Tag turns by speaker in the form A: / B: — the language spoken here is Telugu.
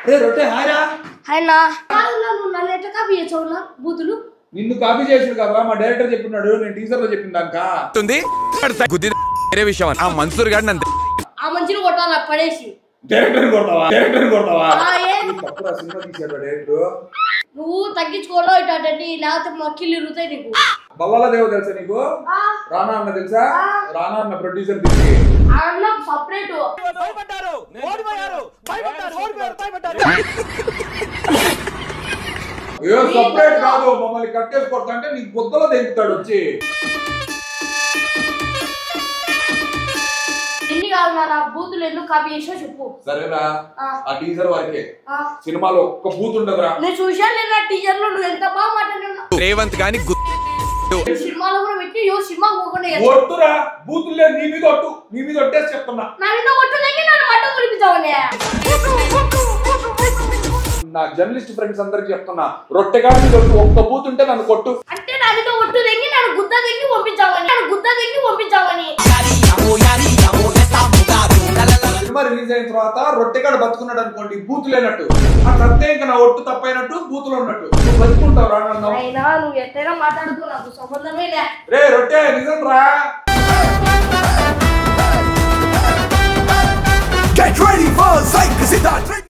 A: రే రొట్టె హాయరా
B: హాయ్నా నువ్వు నన్ను ఎట్లా కాపీ చేసావు బూతులు
A: నిన్ను కాపీ చేసాడు కదా మా డైరెక్టర్ చెప్పినాడు నేను టీజర్ లో చెప్పిందాక
C: వేరే విషయం ఆ మన్సూర్ గాడిని అంతే
B: ఆ మంచిని కొట్టాలా పడేసి
A: డైరెక్టర్ కొడతావా తప్పురా సినిమా తీసాడు డైరెక్టర్
B: నువ్వు తగ్గించుకోలో ఇటండి లేకపోతే మొక్కిళ్ళు ఇరుగుతాయి నీకు
A: బల్లాల దేవ తెలుసా నీకు రానా అన్న తెలుసా రానా అన్న ప్రొడ్యూసర్
B: అన్న సపరేట్
A: అయ్యో సపరేట్ కాదు మమ్మల్ని కట్టేసి కొడతాంటే నీకు బుద్ధలో దింపుతాడు వచ్చి
B: ఎన్ని కాదు నా బూతులు ఎందుకు కాపీ చేసావు చెప్పు
A: సరేరా ఆ టీజర్ వరకే సినిమాలో ఒక్క బూత్ ఉండదురా
B: నేను చూశాను లేదా టీజర్ లో నువ్వు ఎంత బాగా మాట్లాడుతున్నావు
C: రేవంత్ గాని
B: సినిమాలో కూడా పెట్టి సినిమా పోకుండా
A: ఒట్టురా బూతులు లేదు నీ మీద ఒట్టేసి చెప్తున్నా
B: నా మీద ఒట్టులేకి నన్ను మడ్డ కురిపించావనే
A: నా జర్నలిస్ట్ ఫ్రెండ్స్ అందరికి చెప్తున్నా రొట్టెగాడి మీద ఒక్క బూత్ ఉంటే నన్ను కొట్టు
B: అంటే నా మీద ఒట్టు తెంగి నన్ను గుద్ద తెంగి పంపించావని
A: సినిమా రిలీజ్ అయిన తర్వాత రొట్టెగాడు బతుకున్నాడు అనుకోండి బూత్ లేనట్టు అట్లంతే ఇంకా నా ఒట్టు తప్పైనట్టు బూతులు ఉన్నట్టు నువ్వు బతుకుంటావు రా
B: అయినా నువ్వు ఎట్టైనా మాట్లాడుతూ నాకు సంబంధమే లే
A: రే రొట్టె నిజం రా
D: Get ready for Psych